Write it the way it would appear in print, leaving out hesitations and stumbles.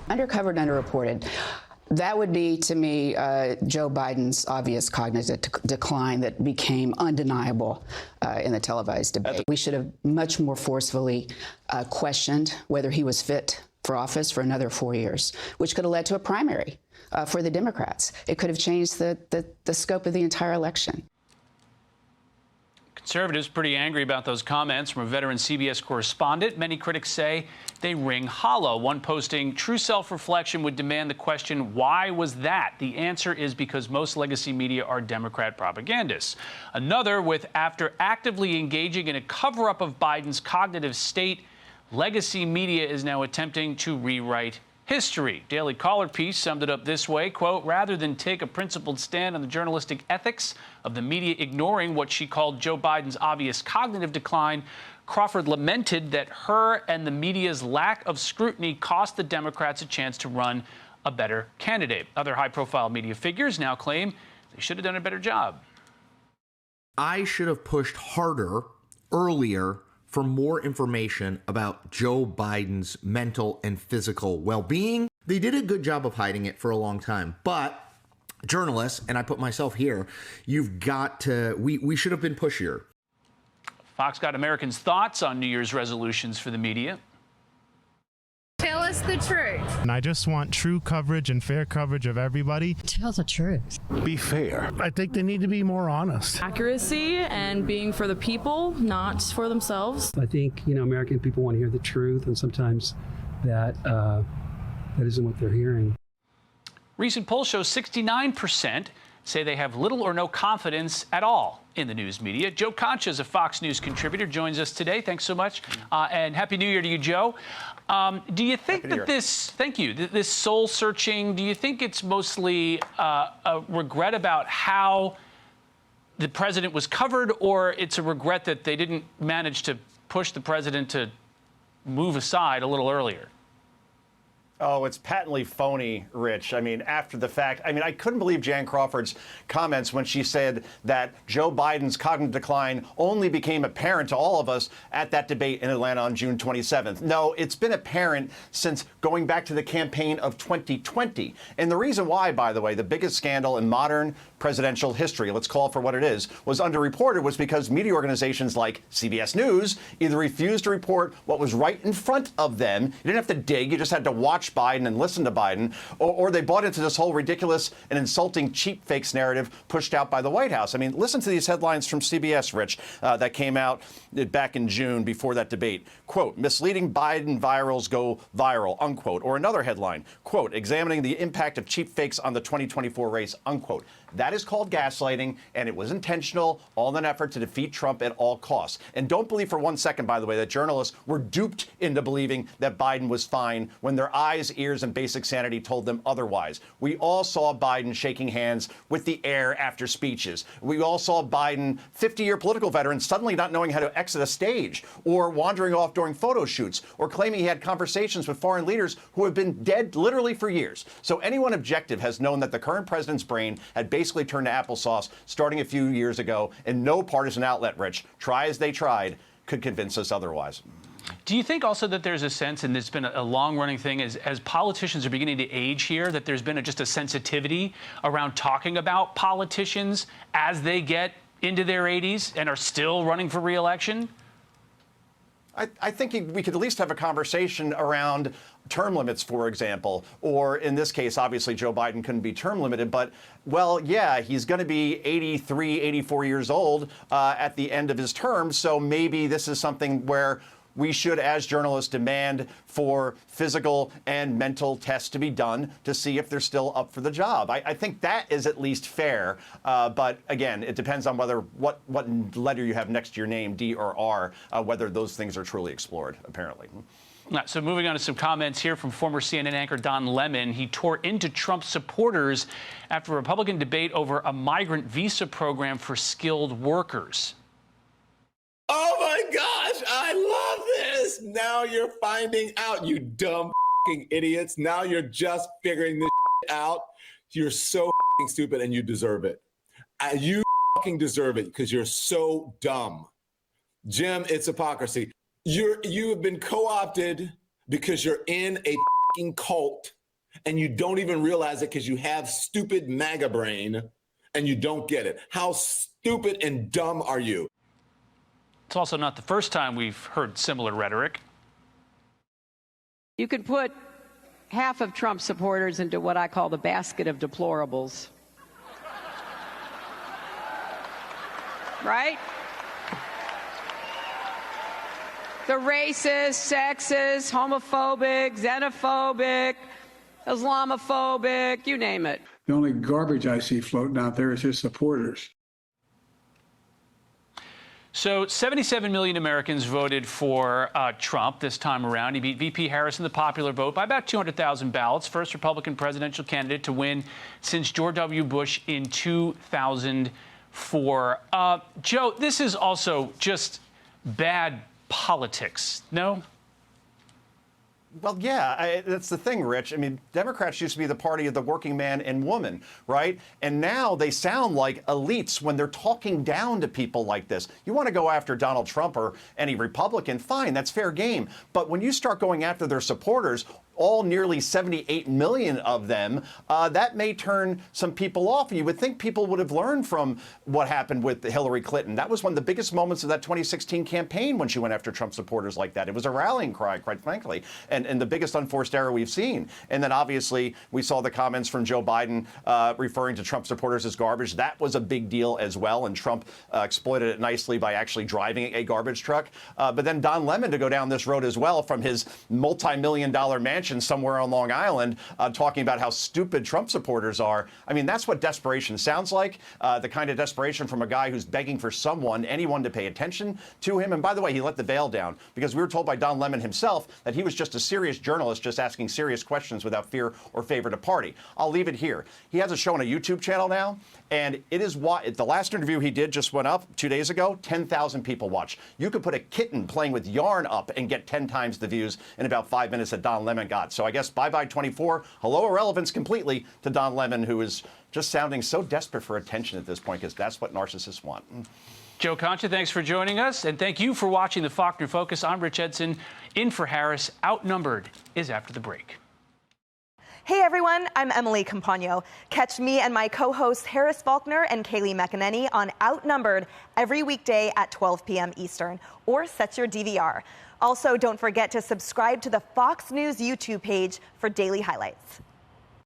Undercovered, underreported. That would be, to me, Joe Biden's obvious cognitive decline that became undeniable in the televised debate. We should have much more forcefully questioned whether he was fit for office for another 4 years, which could have led to a primary for the Democrats. It could have changed the scope of the entire election. Conservatives pretty angry about those comments from a veteran CBS correspondent. Many critics say they ring hollow. One posting, true self-reflection would demand the question, why was that? The answer is because most legacy media are Democrat propagandists. Another with, after actively engaging in a cover-up of Biden's cognitive state, legacy media is now attempting to rewrite history. Daily Caller piece summed it up this way, quote, rather than take a principled stand on the journalistic ethics of the media ignoring what she called Joe Biden's obvious cognitive decline, Crawford lamented that her and the media's lack of scrutiny cost the Democrats a chance to run a better candidate. Other high-profile media figures now claim they should have done a better job. I should have pushed harder earlier for more information about Joe Biden's mental and physical well-being. They did a good job of hiding it for a long time, but journalists, and I put myself here, you've got to, we should have been pushier. Fox got Americans' thoughts on New Year's resolutions for the media. Tell us the truth. And I just want true coverage and fair coverage of everybody. Tell the truth. Be fair. I think they need to be more honest. Accuracy and being for the people, not for themselves. I think, American people want to hear the truth, and sometimes that isn't what they're hearing. Recent poll shows 69% say they have little or no confidence at all in the news media. Joe Concha is a Fox News contributor, joins us today. Thanks so much. And Happy New Year to you, Joe. Do you think that this soul searching, do you think it's mostly a regret about how the president was covered, or it's a regret that they didn't manage to push the president to move aside a little earlier? Oh, it's patently phony, Rich. I mean, after the fact, I couldn't believe Jan Crawford's comments when she said that Joe Biden's cognitive decline only became apparent to all of us at that debate in Atlanta on June 27th. No, it's been apparent since going back to the campaign of 2020. And the reason why, by the way, the biggest scandal in modern presidential history, let's call it for what it is, was underreported was because media organizations like CBS News either refused to report what was right in front of them. You didn't have to dig, you just had to watch Biden and listen to Biden, or they bought into this whole ridiculous and insulting cheap fakes narrative pushed out by the White House. I mean, listen to these headlines from CBS, Rich, that came out back in June before that debate. Quote, misleading Biden virals go viral, unquote. Or another headline, quote, examining the impact of cheap fakes on the 2024 race, unquote. That is called gaslighting, and it was intentional, all in an effort to defeat Trump at all costs. And don't believe for 1 second, by the way, that journalists were duped into believing that Biden was fine when their eyes, ears, and basic sanity told them otherwise. We all saw Biden shaking hands with the air after speeches. We all saw Biden, 50-year political veteran, suddenly not knowing how to exit a stage, or wandering off during photo shoots, or claiming he had conversations with foreign leaders who have been dead literally for years. So anyone objective has known that the current president's brain had basically turned to applesauce starting a few years ago, and no partisan outlet, Rich, try as they tried, could convince us otherwise. Do you think also that there's a sense, and it's been a long-running thing, as politicians are beginning to age here, that there's been just a sensitivity around talking about politicians as they get into their 80s and are still running for re-election? I think we could at least have a conversation around term limits, for example, or in this case, obviously, Joe Biden couldn't be term limited. But, well, yeah, he's going to be 83, 84 years old at the end of his term. So maybe this is something where we should, as journalists, demand for physical and mental tests to be done to see if they're still up for the job. I think that is at least fair. But again, it depends on whether what letter you have next to your name, D or R, whether those things are truly explored, apparently. So moving on to some comments here from former CNN anchor Don Lemon. He tore into Trump supporters after a Republican debate over a migrant visa program for skilled workers. Oh my gosh, I love this. Now you're finding out, you dumb idiots. Now you're just figuring this out. You're so stupid and you deserve it. You deserve it because you're so dumb. Jim, it's hypocrisy. You have been co-opted because you're in a cult And you don't even realize it because you have stupid MAGA brain and you don't get it. How stupid and dumb are you? It's also not the first time we've heard similar rhetoric. You could put half of Trump supporters into what I call the basket of deplorables. Right? The racist, sexist, homophobic, xenophobic, Islamophobic, you name it. The only garbage I see floating out there is his supporters. So 77 million Americans voted for Trump this time around. He beat VP Harris in the popular vote by about 200,000 ballots. First Republican presidential candidate to win since George W. Bush in 2004. Joe, this is also just bad politics, no? Well, yeah, that's the thing, Rich. I mean, Democrats used to be the party of the working man and woman, right? And now they sound like elites when they're talking down to people like this. You want to go after Donald Trump or any Republican, fine, that's fair game. But when you start going after their supporters, all nearly 78 million of them, that may turn some people off. And you would think people would have learned from what happened with Hillary Clinton. That was one of the biggest moments of that 2016 campaign when she went after Trump supporters like that. It was a rallying cry, quite frankly, and the biggest unforced error we've seen. And then obviously we saw the comments from Joe Biden referring to Trump supporters as garbage. That was a big deal as well. And Trump exploited it nicely by actually driving a garbage truck. But then Don Lemon to go down this road as well from his multi-million-dollar mansion somewhere on Long Island, talking about how stupid Trump supporters are. I mean, that's what desperation sounds like, the kind of desperation from a guy who's begging for anyone to pay attention to him. And by the way, he let the veil down because we were told by Don Lemon himself that he was just a serious journalist, just asking serious questions without fear or favor to party. I'll leave it here. He has a show on a YouTube channel now, and it is the last interview he did just went up 2 days ago, 10,000 people watched. You could put a kitten playing with yarn up and get 10 times the views in about 5 minutes that Don Lemon got. So I guess bye-bye 24. Hello irrelevance completely to Don Lemon, who is just sounding so desperate for attention at this point because that's what narcissists want. Joe Concha, thanks for joining us. And thank you for watching the Faulkner Focus. I'm Rich Edson, in for Harris. Outnumbered is after the break. Hey everyone, I'm Emily Campagno. Catch me and my co-hosts Harris Faulkner and Kaylee McEnany on Outnumbered every weekday at 12 p.m. Eastern, or set your DVR. Also, don't forget to subscribe to the Fox News YouTube page for daily highlights.